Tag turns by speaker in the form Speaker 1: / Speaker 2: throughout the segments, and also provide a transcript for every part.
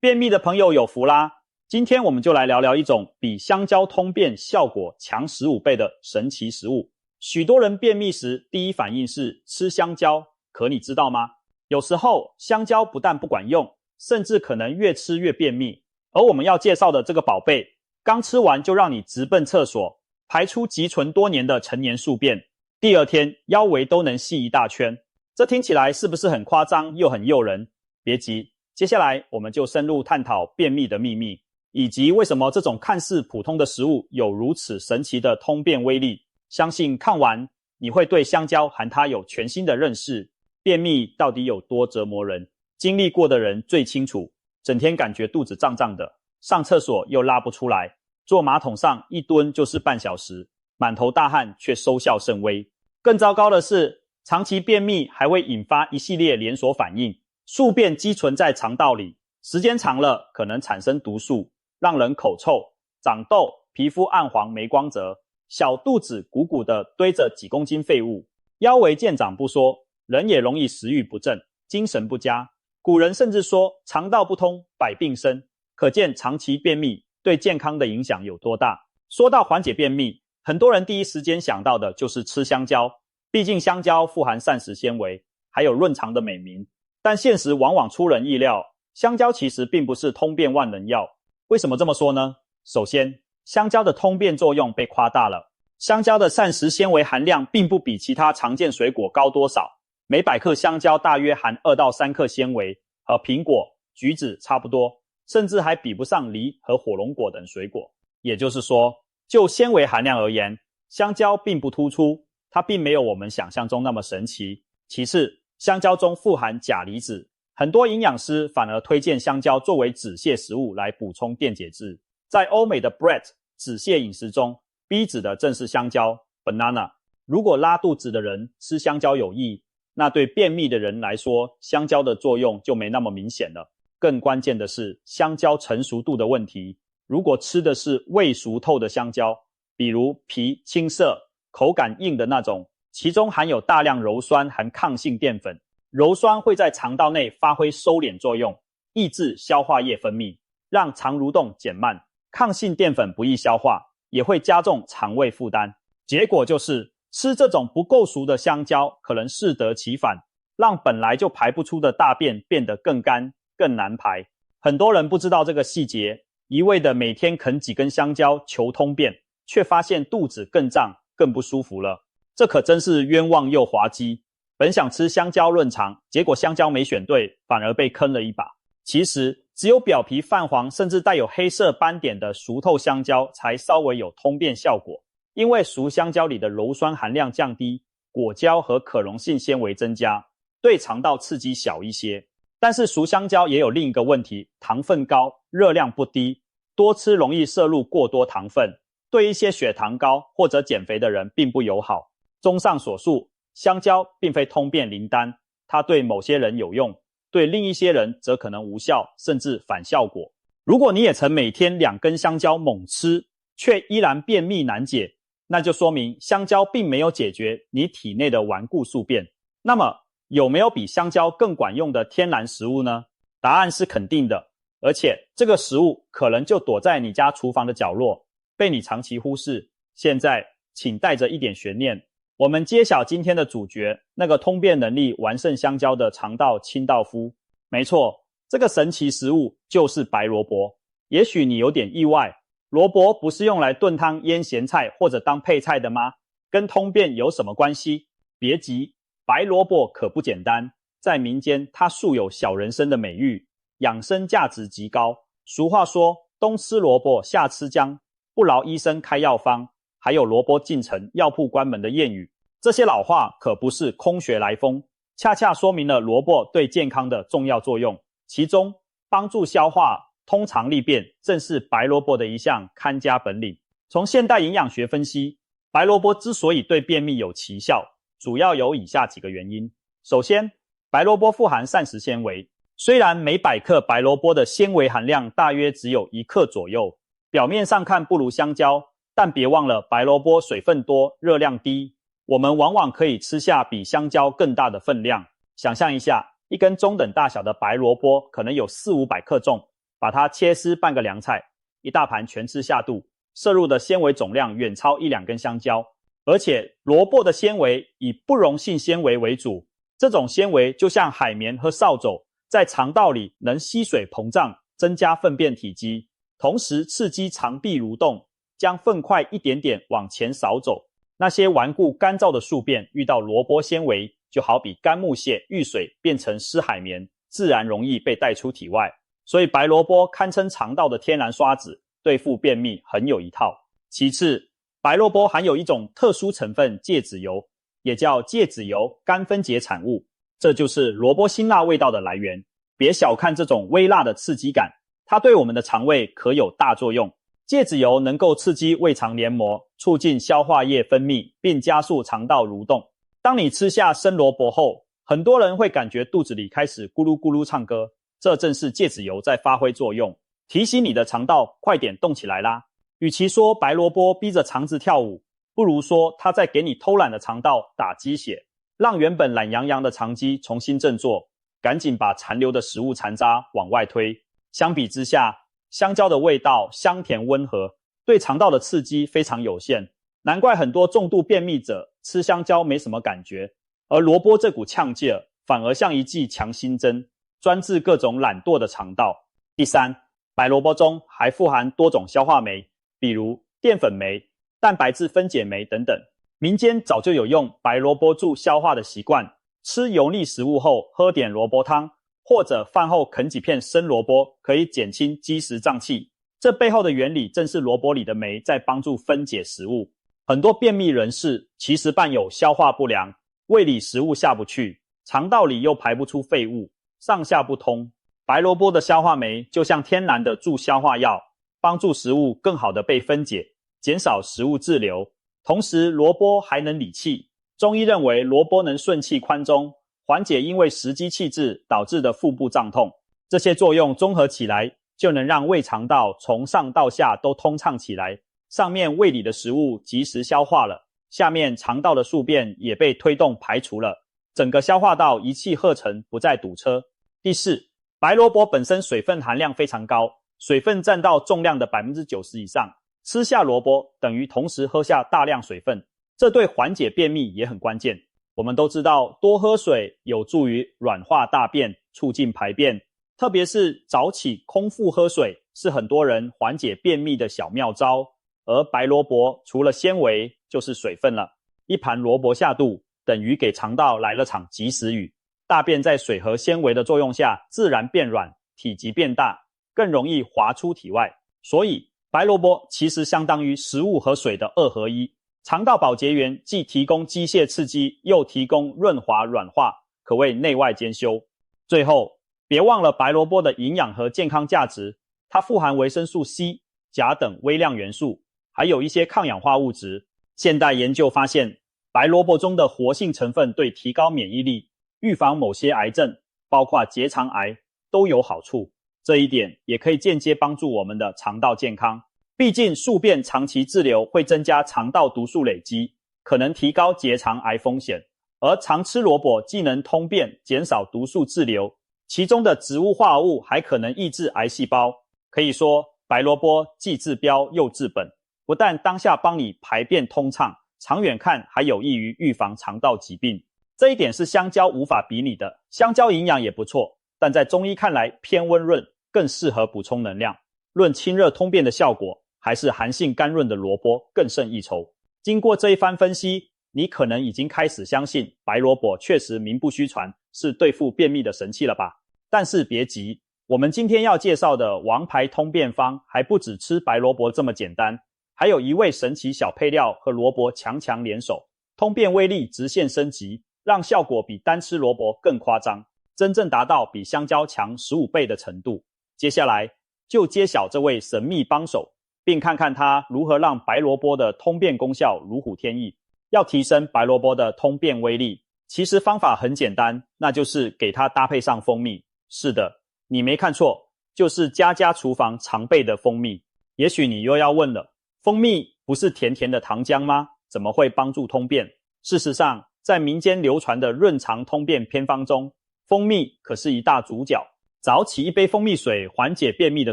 Speaker 1: 便秘的朋友有福啦！今天我们就来聊聊一种比香蕉通便效果强15倍的神奇食物。许多人便秘时第一反应是吃香蕉，可你知道吗？有时候香蕉不但不管用，甚至可能越吃越便秘。而我们要介绍的这个宝贝，刚吃完就让你直奔厕所，排出积存多年的陈年宿便，第二天腰围都能细一大圈。这听起来是不是很夸张又很诱人？别急，接下来我们就深入探讨便秘的秘密，以及为什么这种看似普通的食物有如此神奇的通便威力。相信看完你会对香蕉和它有全新的认识。便秘到底有多折磨人？经历过的人最清楚。整天感觉肚子胀胀的，上厕所又拉不出来，坐马桶上一蹲就是半小时，满头大汗却收效甚微。更糟糕的是，长期便秘还会引发一系列连锁反应，宿便积存在肠道里，时间长了可能产生毒素，让人口臭、长痘、皮肤暗黄没光泽，小肚子鼓鼓的堆着几公斤废物，腰围见长不说，人也容易食欲不振，精神不佳。古人甚至说肠道不通，百病生，可见长期便秘对健康的影响有多大。说到缓解便秘，很多人第一时间想到的就是吃香蕉，毕竟香蕉富含膳食纤维，还有润肠的美名。但现实往往出人意料，香蕉其实并不是通便万能药。为什么这么说呢？首先，香蕉的通便作用被夸大了。香蕉的膳食纤维含量并不比其他常见水果高多少，每100克香蕉大约含2到3克纤维，和苹果、橘子差不多，甚至还比不上梨和火龙果等水果。也就是说，就纤维含量而言，香蕉并不突出，它并没有我们想象中那么神奇。其次，香蕉中富含钾离子，很多营养师反而推荐香蕉作为止泻食物来补充电解质。在欧美的 BRET 止泻饮食中， B 指的正是香蕉 banana。 如果拉肚子的人吃香蕉有益，那对便秘的人来说，香蕉的作用就没那么明显了。更关键的是香蕉成熟度的问题。如果吃的是未熟透的香蕉，比如皮青涩、口感硬的那种，其中含有大量鞣酸和抗性淀粉，鞣酸会在肠道内发挥收敛作用，抑制消化液分泌，让肠蠕动减慢。抗性淀粉不易消化，也会加重肠胃负担。结果就是吃这种不够熟的香蕉可能适得其反，让本来就排不出的大便变得更干更难排。很多人不知道这个细节，一味的每天啃几根香蕉求通便，却发现肚子更胀更不舒服了。这可真是冤枉又滑稽。本想吃香蕉润肠，结果香蕉没选对，反而被坑了一把。其实只有表皮泛黄甚至带有黑色斑点的熟透香蕉才稍微有通便效果，因为熟香蕉里的鞣酸含量降低，果胶和可溶性纤维增加，对肠道刺激小一些。但是熟香蕉也有另一个问题，糖分高，热量不低，多吃容易摄入过多糖分，对一些血糖高或者减肥的人并不友好。综上所述，香蕉并非通便灵丹，它对某些人有用，对另一些人则可能无效，甚至反效果。如果你也曾每天2根香蕉猛吃，却依然便秘难解，那就说明香蕉并没有解决你体内的顽固宿便。那么有没有比香蕉更管用的天然食物呢？答案是肯定的，而且这个食物可能就躲在你家厨房的角落，被你长期忽视。现在请带着一点悬念，我们揭晓今天的主角，那个通便能力完胜香蕉的肠道清道夫。没错，这个神奇食物就是白萝卜。也许你有点意外，萝卜不是用来炖汤腌咸菜或者当配菜的吗？跟通便有什么关系？别急，白萝卜可不简单，在民间它素有小人参的美誉，养生价值极高。俗话说冬吃萝卜夏吃姜，不劳医生开药方，还有萝卜进城药铺关门的谚语。这些老话可不是空穴来风，恰恰说明了萝卜对健康的重要作用。其中帮助消化、通肠利便正是白萝卜的一项看家本领。从现代营养学分析，白萝卜之所以对便秘有奇效，主要有以下几个原因。首先，白萝卜富含膳食纤维，虽然每100克白萝卜的纤维含量大约只有1克左右，表面上看不如香蕉，但别忘了白萝卜水分多，热量低，我们往往可以吃下比香蕉更大的分量。想象一下，一根中等大小的白萝卜可能有400-500克重，把它切丝拌个凉菜，一大盘全吃下肚，摄入的纤维总量远超1-2根香蕉。而且萝卜的纤维以不溶性纤维为主，这种纤维就像海绵和扫帚，在肠道里能吸水膨胀，增加粪便体积，同时刺激肠壁蠕动，将粪块一点点往前扫走。那些顽固干燥的宿便遇到萝卜纤维，就好比干木屑遇水变成湿海绵，自然容易被带出体外。所以白萝卜堪称肠道的天然刷子，对付便秘很有一套。其次，白萝卜含有一种特殊成分芥子油，也叫芥子油干分解产物，这就是萝卜辛辣味道的来源。别小看这种微辣的刺激感，它对我们的肠胃可有大作用。芥子油能够刺激胃肠黏膜，促进消化液分泌，并加速肠道蠕动。当你吃下生萝卜后，很多人会感觉肚子里开始咕噜咕噜唱歌，这正是芥子油在发挥作用，提醒你的肠道快点动起来啦。与其说白萝卜逼着肠子跳舞，不如说它在给你偷懒的肠道打鸡血，让原本懒洋洋的肠肌重新振作，赶紧把残留的食物残渣往外推。相比之下，香蕉的味道香甜温和，对肠道的刺激非常有限，难怪很多重度便秘者吃香蕉没什么感觉，而萝卜这股呛劲儿反而像一剂强心针，专治各种懒惰的肠道。第三，白萝卜中还富含多种消化酶，比如淀粉酶、蛋白质分解酶等等。民间早就有用白萝卜助消化的习惯，吃油腻食物后喝点萝卜汤，或者饭后啃几片生萝卜，可以减轻积食胀气。这背后的原理正是萝卜里的酶在帮助分解食物。很多便秘人士其实伴有消化不良，胃里食物下不去，肠道里又排不出废物，上下不通。白萝卜的消化酶就像天然的助消化药，帮助食物更好的被分解，减少食物滞留。同时萝卜还能理气，中医认为萝卜能顺气宽中，缓解因为食积气滞导致的腹部胀痛。这些作用综合起来，就能让胃肠道从上到下都通畅起来，上面胃里的食物及时消化了，下面肠道的宿便也被推动排除了，整个消化道一气呵成，不再堵车。第四，白萝卜本身水分含量非常高，水分占到重量的 90% 以上，吃下萝卜等于同时喝下大量水分，这对缓解便秘也很关键。我们都知道多喝水有助于软化大便，促进排便，特别是早起空腹喝水是很多人缓解便秘的小妙招。而白萝卜除了纤维就是水分了，一盘萝卜下肚等于给肠道来了场及时雨，大便在水和纤维的作用下自然变软，体积变大，更容易滑出体外。所以白萝卜其实相当于食物和水的2合1，肠道保洁员既提供机械刺激，又提供润滑软化，可谓内外兼修。最后别忘了白萝卜的营养和健康价值，它富含维生素 C、钾等微量元素，还有一些抗氧化物质。现代研究发现，白萝卜中的活性成分对提高免疫力、预防某些癌症，包括结肠癌都有好处。这一点也可以间接帮助我们的肠道健康。毕竟宿便长期滞留会增加肠道毒素累积，可能提高结肠癌风险。而常吃萝卜既能通便，减少毒素滞留，其中的植物化合物还可能抑制癌细胞。可以说白萝卜既治标又治本，不但当下帮你排便通畅，长远看还有益于预防肠道疾病。这一点是香蕉无法比拟的。香蕉营养也不错，但在中医看来偏温润，更适合补充能量。论清热通便的效果，还是寒性甘润的萝卜更胜一筹。经过这一番分析，你可能已经开始相信白萝卜确实名不虚传，是对付便秘的神器了吧？但是别急，我们今天要介绍的王牌通便方还不只吃白萝卜这么简单，还有一味神奇小配料和萝卜强强联手，通便威力直线升级，让效果比单吃萝卜更夸张，真正达到比香蕉强15倍的程度。接下来就揭晓这位神秘帮手，并看看他如何让白萝卜的通便功效如虎添翼。要提升白萝卜的通便威力，其实方法很简单，那就是给它搭配上蜂蜜。是的，你没看错，就是家家厨房常备的蜂蜜。也许你又要问了，蜂蜜不是甜甜的糖浆吗？怎么会帮助通便？事实上，在民间流传的润肠通便偏方中，蜂蜜可是一大主角。早起一杯蜂蜜水缓解便秘的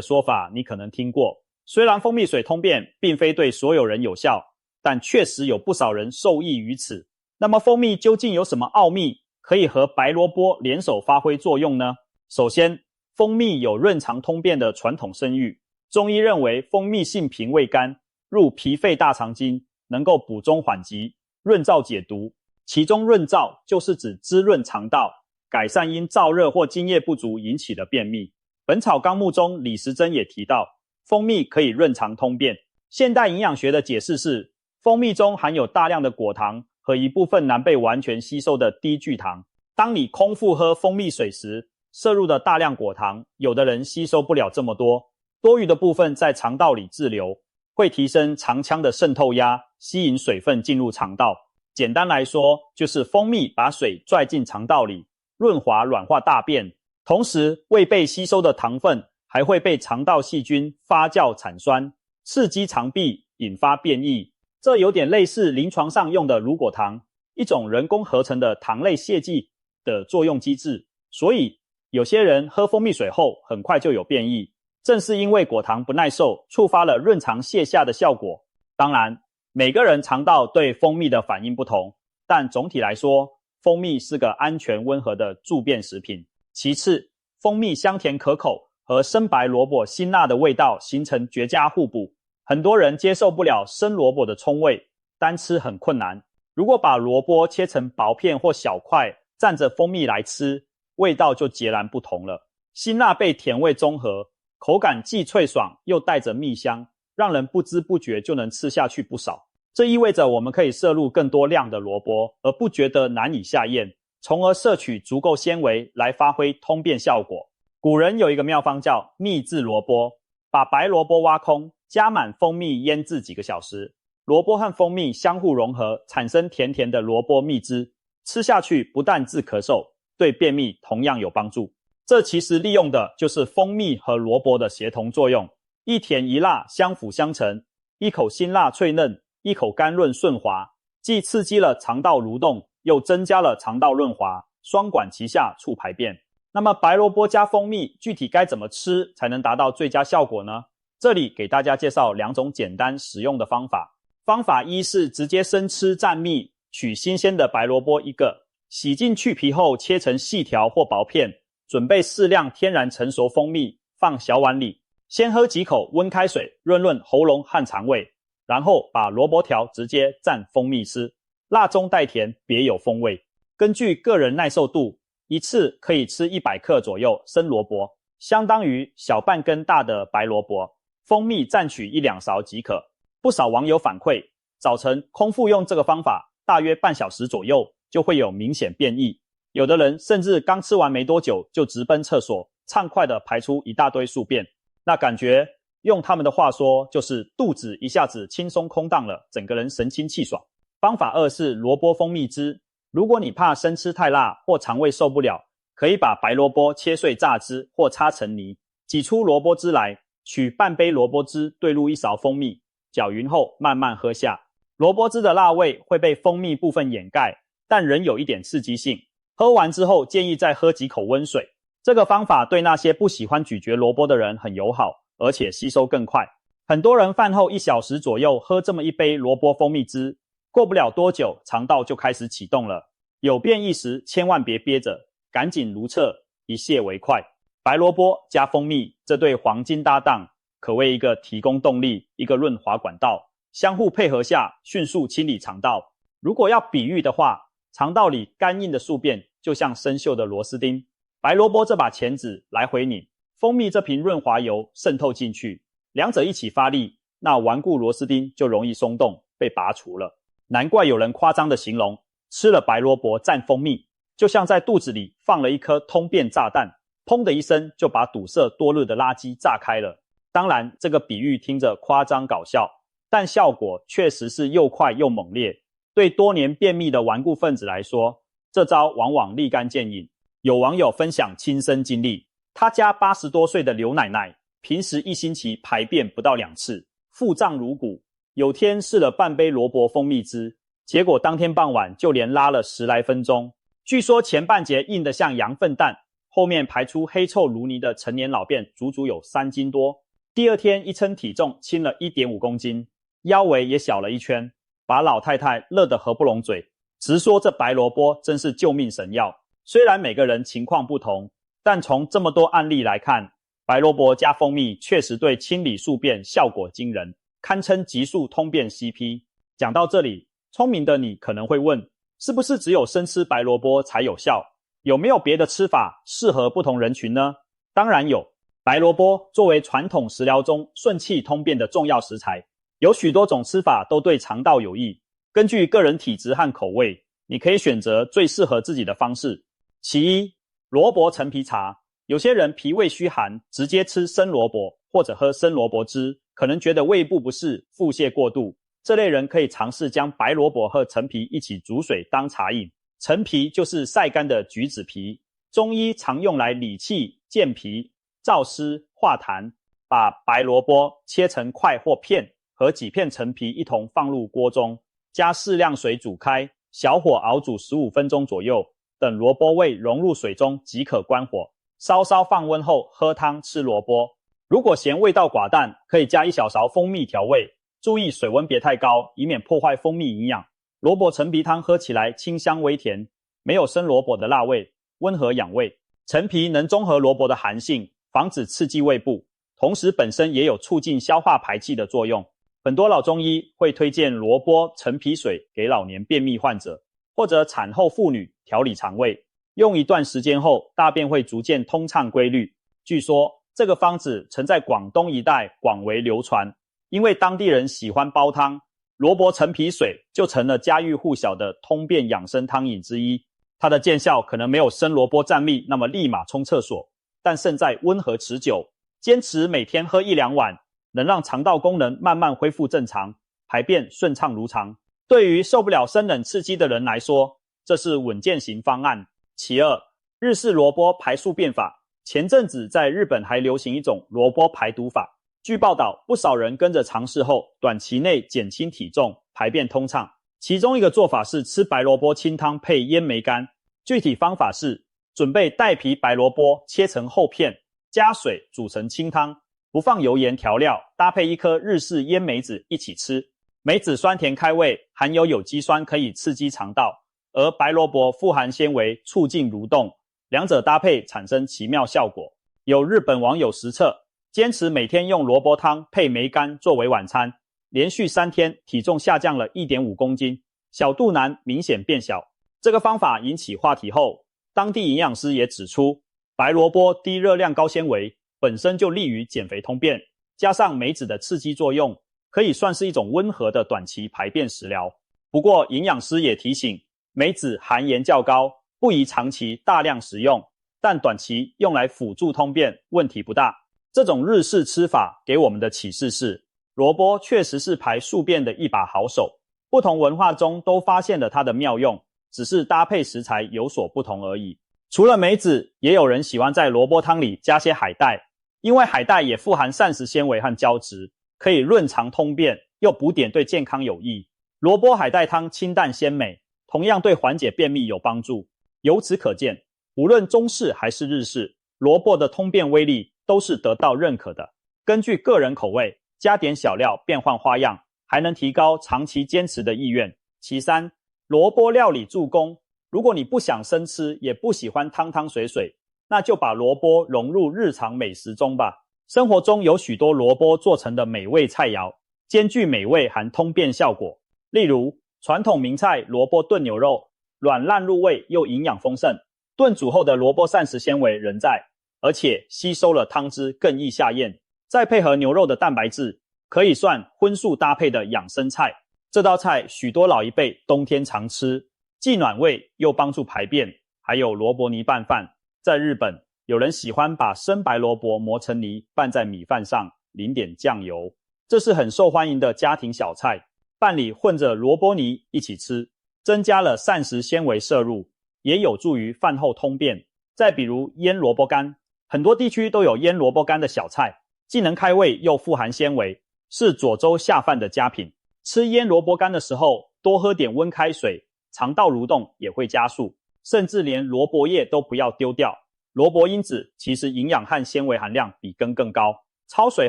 Speaker 1: 说法你可能听过，虽然蜂蜜水通便并非对所有人有效，但确实有不少人受益于此。那么蜂蜜究竟有什么奥秘可以和白萝卜联手发挥作用呢？首先，蜂蜜有润肠通便的传统声誉，中医认为蜂蜜性平味甘，入脾肺大肠经，能够补中缓急，润燥解毒。其中润燥就是指滋润肠道，改善因燥热或津液不足引起的便秘。本草纲目中李时珍也提到，蜂蜜可以润肠通便。现代营养学的解释是，蜂蜜中含有大量的果糖和一部分难被完全吸收的低聚糖。当你空腹喝蜂蜜水时，摄入的大量果糖，有的人吸收不了这么多，多余的部分在肠道里滞留，会提升肠腔的渗透压，吸引水分进入肠道。简单来说，就是蜂蜜把水拽进肠道里，润滑软化大便，同时未被吸收的糖分还会被肠道细菌发酵产酸，刺激肠壁，引发变异。这有点类似临床上用的乳果糖，一种人工合成的糖类泻剂的作用机制。所以有些人喝蜂蜜水后很快就有变异，正是因为果糖不耐受，触发了润肠泻下的效果。当然，每个人肠道对蜂蜜的反应不同，但总体来说，蜂蜜是个安全温和的助便食品。其次，蜂蜜香甜可口，和生白萝卜辛辣的味道形成绝佳互补。很多人接受不了生萝卜的冲味，单吃很困难。如果把萝卜切成薄片或小块，蘸着蜂蜜来吃，味道就截然不同了。辛辣被甜味中和，口感既脆爽又带着蜜香，让人不知不觉就能吃下去不少。这意味着我们可以摄入更多量的萝卜，而不觉得难以下咽，从而摄取足够纤维来发挥通便效果。古人有一个妙方叫秘制萝卜，把白萝卜挖空，加满蜂蜜腌制几个小时，萝卜和蜂蜜相互融合，产生甜甜的萝卜蜜汁，吃下去不但治咳嗽，对便秘同样有帮助。这其实利用的就是蜂蜜和萝卜的协同作用，一甜一辣相辅相成，一口辛辣脆嫩，一口甘润顺滑，既刺激了肠道蠕动，又增加了肠道润滑，双管齐下促排便。那么白萝卜加蜂蜜具体该怎么吃才能达到最佳效果呢？这里给大家介绍2种简单实用的方法。方法一是直接生吃蘸蜜，取新鲜的白萝卜1个，洗净去皮后切成细条或薄片，准备适量天然成熟蜂蜜，放小碗里，先喝几口温开水润润喉咙和肠胃，然后把萝卜条直接蘸蜂蜜吃，辣中带甜，别有风味。根据个人耐受度，一次可以吃100克左右生萝卜，相当于小半根大的白萝卜，蜂蜜蘸取1-2勺即可。不少网友反馈，早晨空腹用这个方法，大约半小时左右就会有明显变异。有的人甚至刚吃完没多久就直奔厕所，畅快地排出一大堆宿便。那感觉用他们的话说，就是肚子一下子轻松空荡了，整个人神清气爽。方法2是萝卜蜂蜜汁。如果你怕生吃太辣或肠胃受不了，可以把白萝卜切碎榨汁或擦成泥，挤出萝卜汁来，取半杯萝卜汁兑入1勺蜂蜜，搅匀后慢慢喝下。萝卜汁的辣味会被蜂蜜部分掩盖，但仍有一点刺激性。喝完之后建议再喝几口温水。这个方法对那些不喜欢咀嚼萝卜的人很友好，而且吸收更快。很多人饭后1小时左右喝这么一杯萝卜蜂蜜汁，过不了多久肠道就开始启动了。有变异时千万别憋着，赶紧如厕，一泻为快。白萝卜加蜂蜜，这对黄金搭档可谓一个提供动力，一个润滑管道，相互配合下迅速清理肠道。如果要比喻的话，肠道里干硬的宿便就像生锈的螺丝钉，白萝卜这把钳子来回拧，蜂蜜这瓶润滑油渗透进去，两者一起发力，那顽固螺丝钉就容易松动，被拔除了。难怪有人夸张的形容，吃了白萝卜蘸蜂蜜，就像在肚子里放了一颗通便炸弹，砰的一声就把堵塞多日的垃圾炸开了。当然，这个比喻听着夸张搞笑，但效果确实是又快又猛烈。对多年便秘的顽固分子来说，这招往往立竿见影。有网友分享亲身经历，他家80多岁的刘奶奶，平时1星期排便不到2次，腹胀如鼓。有天试了半杯萝卜蜂蜜汁，结果当天傍晚就连拉了10来分钟。据说前半截硬得像羊粪蛋，后面排出黑臭如泥的成年老便足足有3斤多。第二天一称体重轻了 1.5 公斤，腰围也小了一圈，把老太太乐得合不拢嘴，直说这白萝卜真是救命神药。虽然每个人情况不同，但从这么多案例来看，白萝卜加蜂蜜确实对清理宿便效果惊人，堪称急速通便 CP。 讲到这里，聪明的你可能会问，是不是只有生吃白萝卜才有效？有没有别的吃法适合不同人群呢？当然有。白萝卜作为传统食疗中顺气通便的重要食材，有许多种吃法都对肠道有益。根据个人体质和口味，你可以选择最适合自己的方式。其一，萝卜陈皮茶。有些人脾胃虚寒，直接吃生萝卜或者喝生萝卜汁，可能觉得胃部不适、腹泻过度。这类人可以尝试将白萝卜和陈皮一起煮水当茶饮。陈皮就是晒干的橘子皮，中医常用来理气、健脾、燥湿、化痰。把白萝卜切成块或片，和几片陈皮一同放入锅中，加适量水煮开，小火熬煮15分钟左右，等萝卜味融入水中即可关火，稍稍放温后喝汤吃萝卜。如果嫌味道寡淡，可以加1小勺蜂蜜调味，注意水温别太高，以免破坏蜂蜜营养。萝卜陈皮汤喝起来清香微甜，没有生萝卜的辣味，温和养胃。陈皮能中和萝卜的寒性，防止刺激胃部，同时本身也有促进消化排气的作用。很多老中医会推荐萝卜陈皮水给老年便秘患者，或者产后妇女调理肠胃。用一段时间后，大便会逐渐通畅规律。据说这个方子曾在广东一带广为流传，因为当地人喜欢煲汤，萝卜陈皮水就成了家喻户晓的通便养生汤饮之一。它的见效可能没有生萝卜蘸蜜那么立马冲厕所，但胜在温和持久。坚持每天喝1-2碗，能让肠道功能慢慢恢复正常，排便顺畅如常。对于受不了生冷刺激的人来说，这是稳健型方案。其二，日式萝卜排宿便法。前阵子在日本还流行一种萝卜排毒法，据报道，不少人跟着尝试后，短期内减轻体重，排便通畅。其中一个做法是吃白萝卜清汤配腌梅干，具体方法是准备带皮白萝卜切成厚片，加水煮成清汤，不放油盐调料，搭配1颗日式腌梅子一起吃。梅子酸甜开胃，含有有机酸可以刺激肠道，而白萝卜富含纤维，促进蠕动，两者搭配产生奇妙效果。有日本网友实测，坚持每天用萝卜汤配梅干作为晚餐，连续3天体重下降了 1.5 公斤，小肚腩明显变小。这个方法引起话题后，当地营养师也指出，白萝卜低热量高纤维，本身就利于减肥通便，加上梅子的刺激作用，可以算是一种温和的短期排便食疗。不过营养师也提醒，梅子含盐较高，不宜长期大量食用，但短期用来辅助通便问题不大。这种日式吃法给我们的启示是，萝卜确实是排宿便的一把好手，不同文化中都发现了它的妙用，只是搭配食材有所不同而已。除了梅子，也有人喜欢在萝卜汤里加些海带，因为海带也富含膳食纤维和胶质，可以润肠通便，又补点对健康有益。萝卜海带汤清淡鲜美，同样对缓解便秘有帮助。由此可见，无论中式还是日式，萝卜的通便威力都是得到认可的。根据个人口味，加点小料变换花样，还能提高长期坚持的意愿。其三，萝卜料理助攻。如果你不想生吃，也不喜欢汤汤水水，那就把萝卜融入日常美食中吧。生活中有许多萝卜做成的美味菜肴，兼具美味含通便效果。例如传统名菜萝卜炖牛肉，软烂入味又营养丰盛，炖煮后的萝卜膳食纤维仍在，而且吸收了汤汁更易下咽，再配合牛肉的蛋白质，可以算荤素搭配的养生菜。这道菜许多老一辈冬天常吃，既暖胃又帮助排便。还有萝卜泥拌饭，在日本有人喜欢把生白萝卜磨成泥拌在米饭上，淋点酱油，这是很受欢迎的家庭小菜。饭里混着萝卜泥一起吃，增加了膳食纤维摄入，也有助于饭后通便。再比如腌萝卜干，很多地区都有腌萝卜干的小菜，既能开胃又富含纤维，是佐粥下饭的佳品。吃腌萝卜干的时候，多喝点温开水，肠道蠕动也会加速，甚至连萝卜叶都不要丢掉，萝卜因子其实营养和纤维含量比根更高，焯水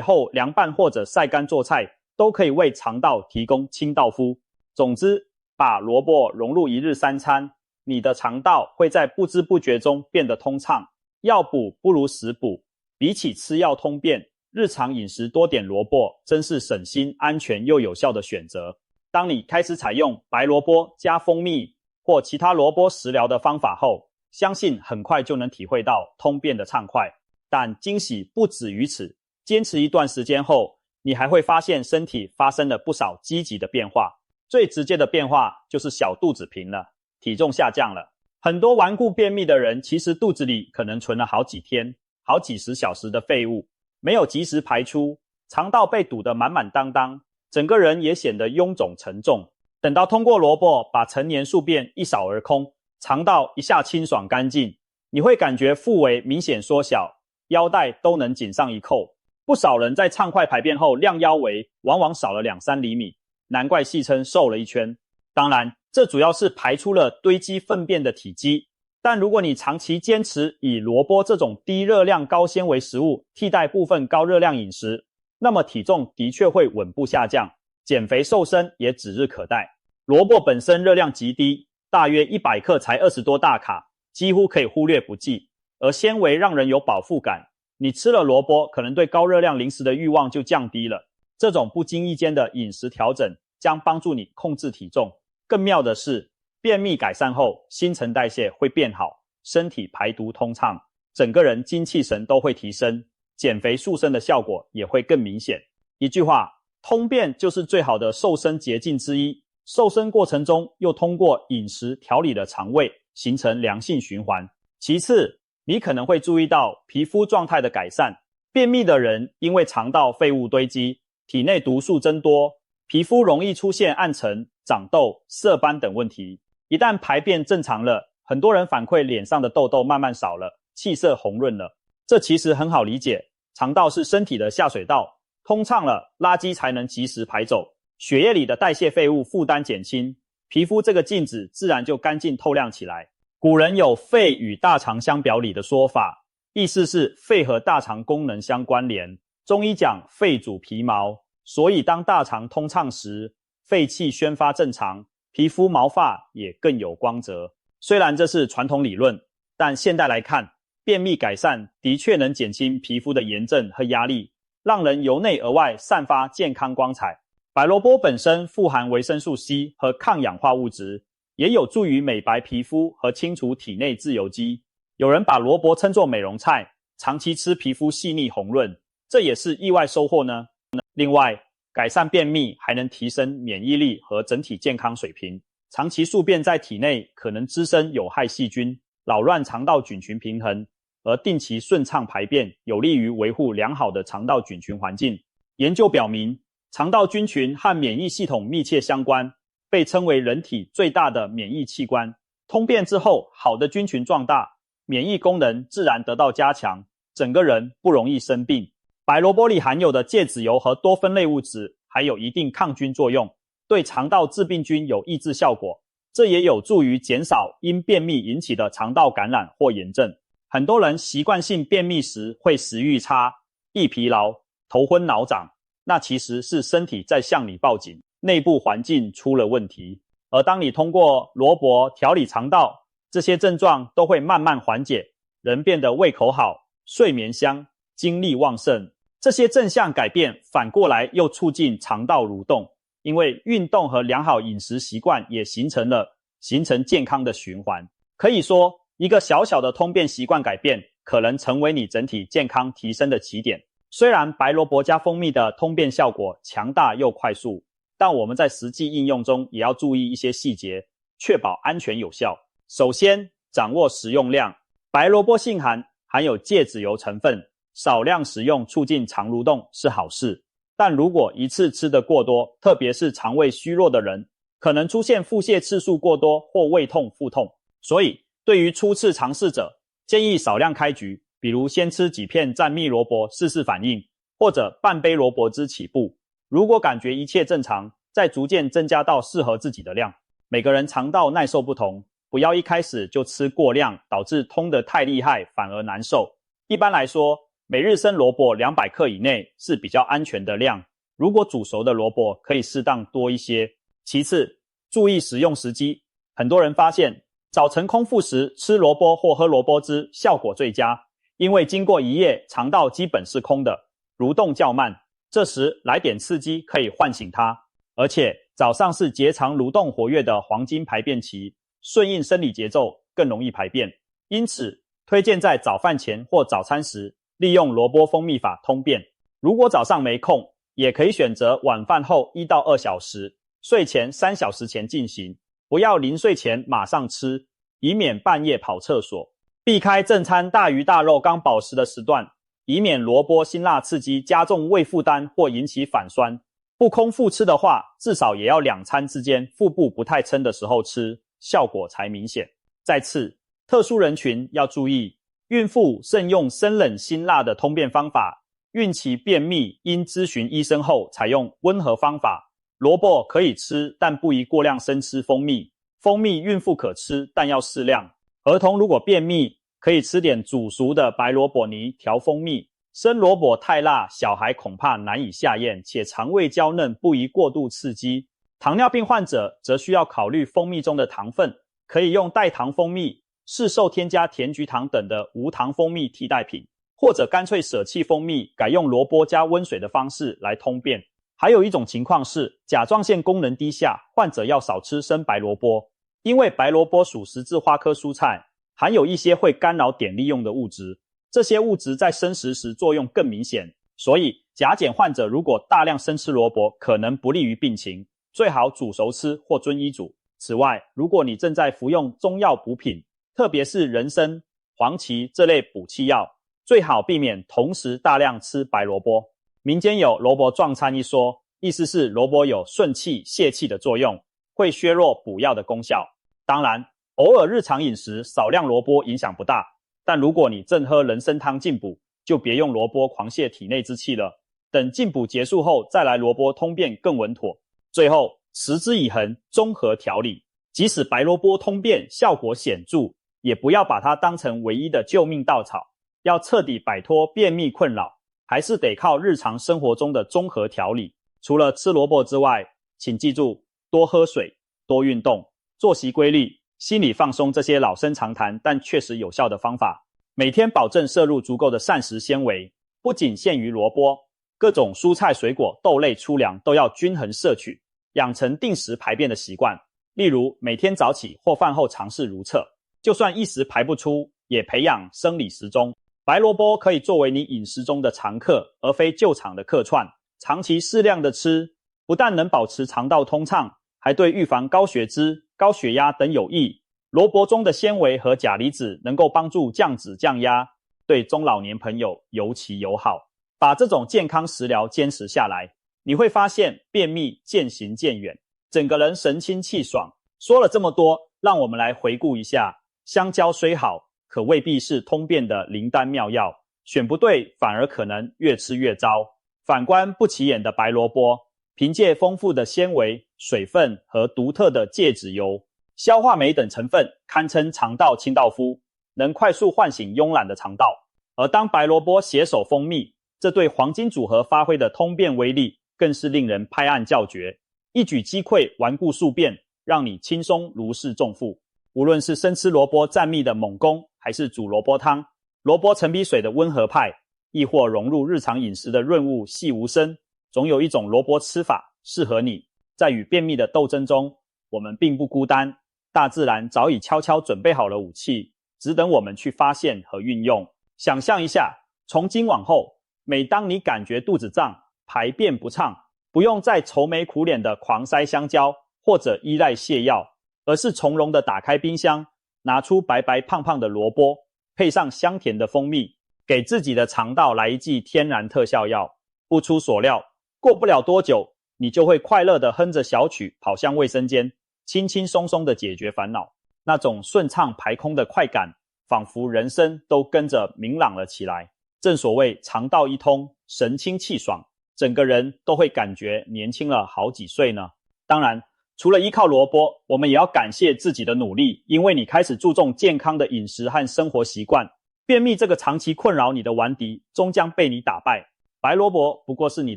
Speaker 1: 后凉拌或者晒干做菜，都可以为肠道提供清道夫。总之，把萝卜融入一日三餐，你的肠道会在不知不觉中变得通畅。药补不如食补，比起吃药通便，日常饮食多点萝卜真是省心、安全又有效的选择。当你开始采用白萝卜加蜂蜜或其他萝卜食疗的方法后，相信很快就能体会到通便的畅快。但惊喜不止于此，坚持一段时间后，你还会发现身体发生了不少积极的变化。最直接的变化就是小肚子平了，体重下降了。很多顽固便秘的人其实肚子里可能存了好几天、好几十小时的废物，没有及时排出，肠道被堵得满满当当，整个人也显得臃肿沉重。等到通过萝卜把陈年宿便一扫而空，肠道一下清爽干净，你会感觉腹围明显缩小，腰带都能紧上一扣。不少人在畅快排便后量腰围往往少了2-3厘米，难怪戏称瘦了一圈。当然，这主要是排出了堆积粪便的体积，但如果你长期坚持以萝卜这种低热量高纤维食物替代部分高热量饮食，那么体重的确会稳步下降，减肥瘦身也指日可待。萝卜本身热量极低，大约100克才20多大卡，几乎可以忽略不计，而纤维让人有饱腹感，你吃了萝卜可能对高热量零食的欲望就降低了。这种不经意间的饮食调整将帮助你控制体重。更妙的是，便秘改善后，新陈代谢会变好，身体排毒通畅，整个人精气神都会提升，减肥塑身的效果也会更明显。一句话，通便就是最好的瘦身捷径之一。瘦身过程中又通过饮食调理了肠胃，形成良性循环。其次，你可能会注意到皮肤状态的改善。便秘的人因为肠道废物堆积，体内毒素增多，皮肤容易出现暗沉、长痘、色斑等问题。一旦排便正常了，很多人反馈脸上的痘痘慢慢少了，气色红润了。这其实很好理解，肠道是身体的下水道，通畅了，垃圾才能及时排走，血液里的代谢废物负担减轻，皮肤这个镜子自然就干净透亮起来。古人有肺与大肠相表里的说法，意思是肺和大肠功能相关联。中医讲肺主皮毛，所以当大肠通畅时，肺气宣发正常，皮肤毛发也更有光泽。虽然这是传统理论，但现代来看，便秘改善的确能减轻皮肤的炎症和压力，让人由内而外散发健康光彩。白萝卜本身富含维生素 C 和抗氧化物质，也有助于美白皮肤和清除体内自由基。有人把萝卜称作美容菜，长期吃皮肤细腻红润，这也是意外收获呢。另外，改善便秘还能提升免疫力和整体健康水平。长期宿便在体内可能滋生有害细菌，扰乱肠道菌群平衡，而定期顺畅排便有利于维护良好的肠道菌群环境。研究表明，肠道菌群和免疫系统密切相关，被称为人体最大的免疫器官。通便之后，好的菌群壮大，免疫功能自然得到加强，整个人不容易生病。白萝卜里含有的芥子油和多酚类物质还有一定抗菌作用，对肠道致病菌有抑制效果，这也有助于减少因便秘引起的肠道感染或炎症。很多人习惯性便秘时会食欲差、易疲劳、头昏脑胀，那其实是身体在向你报警，内部环境出了问题。而当你通过萝卜调理肠道，这些症状都会慢慢缓解，人变得胃口好、睡眠香、精力旺盛。这些正向改变反过来又促进肠道蠕动，因为运动和良好饮食习惯也形成健康的循环。可以说，一个小小的通便习惯改变，可能成为你整体健康提升的起点。虽然白萝卜加蜂蜜的通便效果强大又快速，但我们在实际应用中也要注意一些细节，确保安全有效。首先，掌握食用量。白萝卜性含有芥子油成分，少量食用促进肠蠕动是好事，但如果一次吃得过多，特别是肠胃虚弱的人，可能出现腹泻次数过多或胃痛、腹痛。所以，对于初次尝试者，建议少量开局，比如先吃几片蘸蜜萝卜试试反应，或者半杯萝卜汁起步。如果感觉一切正常，再逐渐增加到适合自己的量。每个人肠道耐受不同，不要一开始就吃过量，导致通得太厉害反而难受。一般来说，每日生萝卜200克以内是比较安全的量，如果煮熟的萝卜可以适当多一些。其次，注意食用时机。很多人发现早晨空腹时吃萝卜或喝萝卜汁效果最佳，因为经过一夜肠道基本是空的，蠕动较慢，这时来点刺激可以唤醒它。而且早上是结肠蠕动活跃的黄金排便期，顺应生理节奏更容易排便，因此推荐在早饭前或早餐时利用萝卜蜂蜜法通便。如果早上没空，也可以选择晚饭后1到2小时，睡前3小时前进行，不要临睡前马上吃，以免半夜跑厕所。避开正餐大鱼大肉刚饱食的时段，以免萝卜辛辣刺激加重胃负担或引起反酸。不空腹吃的话，至少也要2餐之间腹部不太撑的时候吃，效果才明显。再次，特殊人群要注意，孕妇慎用生冷辛辣的通便方法，孕期便秘应咨询医生后采用温和方法。萝卜可以吃，但不宜过量生吃蜂蜜。蜂蜜孕妇可吃，但要适量。儿童如果便秘，可以吃点煮熟的白萝卜泥调蜂蜜。生萝卜太辣，小孩恐怕难以下咽，且肠胃娇嫩，不宜过度刺激。糖尿病患者则需要考虑蜂蜜中的糖分，可以用代糖蜂蜜、市售添加甜菊糖等的无糖蜂蜜替代品，或者干脆舍弃蜂蜜，改用萝卜加温水的方式来通便。还有一种情况是甲状腺功能低下，患者要少吃生白萝卜，因为白萝卜属十字花科蔬菜，含有一些会干扰碘利用的物质，这些物质在生食时作用更明显，所以甲减患者如果大量生吃萝卜，可能不利于病情，最好煮熟吃或遵医嘱。此外，如果你正在服用中药补品，特别是人参、黄芪这类补气药，最好避免同时大量吃白萝卜。民间有萝卜撞餐一说，意思是萝卜有顺气泻气的作用，会削弱补药的功效。当然，偶尔日常饮食少量萝卜影响不大，但如果你正喝人参汤进补，就别用萝卜狂泻体内之气了，等进补结束后再来萝卜通便更稳妥。最后，持之以恒，综合调理，即使白萝卜通便效果显著，也不要把它当成唯一的救命稻草，要彻底摆脱便秘困扰，还是得靠日常生活中的综合调理。除了吃萝卜之外，请记住多喝水、多运动、作息规律、心理放松这些老生常谈但确实有效的方法。每天保证摄入足够的膳食纤维，不仅限于萝卜，各种蔬菜水果、豆类粗粮都要均衡摄取，养成定时排便的习惯。例如每天早起或饭后尝试如厕，就算一时排不出，也培养生理时钟。白萝卜可以作为你饮食中的常客，而非救场的客串。长期适量的吃，不但能保持肠道通畅，还对预防高血脂、高血压等有益。萝卜中的纤维和钾离子能够帮助降脂降压，对中老年朋友尤其友好。把这种健康食疗坚持下来，你会发现便秘渐行渐远，整个人神清气爽。说了这么多，让我们来回顾一下，香蕉虽好，可未必是通便的灵丹妙药，选不对反而可能越吃越糟。反观不起眼的白萝卜，凭借丰富的纤维、水分和独特的芥子油、消化酶等成分，堪称肠道清道夫，能快速唤醒慵懒的肠道。而当白萝卜携手蜂蜜，这对黄金组合发挥的通便威力，更是令人拍案叫绝，一举击溃顽固宿便，让你轻松如释重负。无论是生吃萝卜蘸蜜的猛攻，还是煮萝卜汤、萝卜陈皮水的温和派，亦或融入日常饮食的润物细无声，总有一种萝卜吃法适合你。在与便秘的斗争中，我们并不孤单，大自然早已悄悄准备好了武器，只等我们去发现和运用。想象一下，从今往后，每当你感觉肚子胀、排便不畅，不用再愁眉苦脸的狂塞香蕉或者依赖泻药，而是从容地打开冰箱，拿出白白胖胖的萝卜，配上香甜的蜂蜜，给自己的肠道来一剂天然特效药。不出所料，过不了多久，你就会快乐地哼着小曲跑向卫生间，轻轻松松地解决烦恼。那种顺畅排空的快感，仿佛人生都跟着明朗了起来。正所谓肠道一通，神清气爽，整个人都会感觉年轻了好几岁呢。当然，除了依靠萝卜，我们也要感谢自己的努力，因为你开始注重健康的饮食和生活习惯，便秘这个长期困扰你的顽敌终将被你打败。白萝卜不过是你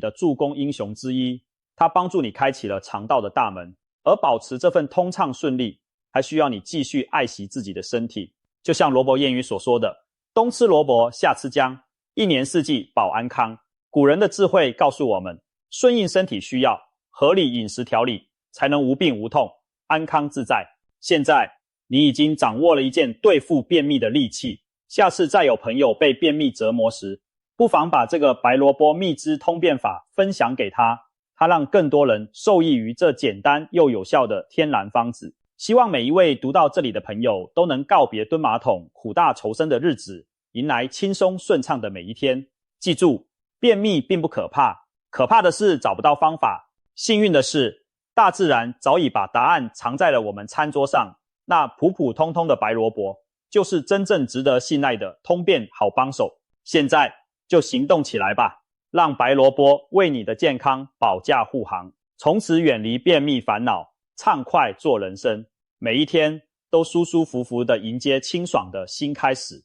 Speaker 1: 的助攻英雄之一，它帮助你开启了肠道的大门，而保持这份通畅顺利，还需要你继续爱惜自己的身体。就像萝卜谚语所说的，冬吃萝卜，夏吃姜，一年四季保安康。古人的智慧告诉我们，顺应身体需要，合理饮食调理，才能无病无痛，安康自在。现在你已经掌握了一件对付便秘的利器，下次再有朋友被便秘折磨时，不妨把这个白萝卜蜜汁通便法分享给他，它让更多人受益于这简单又有效的天然方子。希望每一位读到这里的朋友都能告别蹲马桶、苦大仇深的日子，迎来轻松顺畅的每一天。记住，便秘并不可怕，可怕的是找不到方法。幸运的是，大自然早已把答案藏在了我们餐桌上。那普普通通的白萝卜，就是真正值得信赖的通便好帮手。现在就行动起来吧，让白萝卜为你的健康保驾护航，从此远离便秘烦恼，畅快做人生，每一天都舒舒服服地迎接清爽的新开始。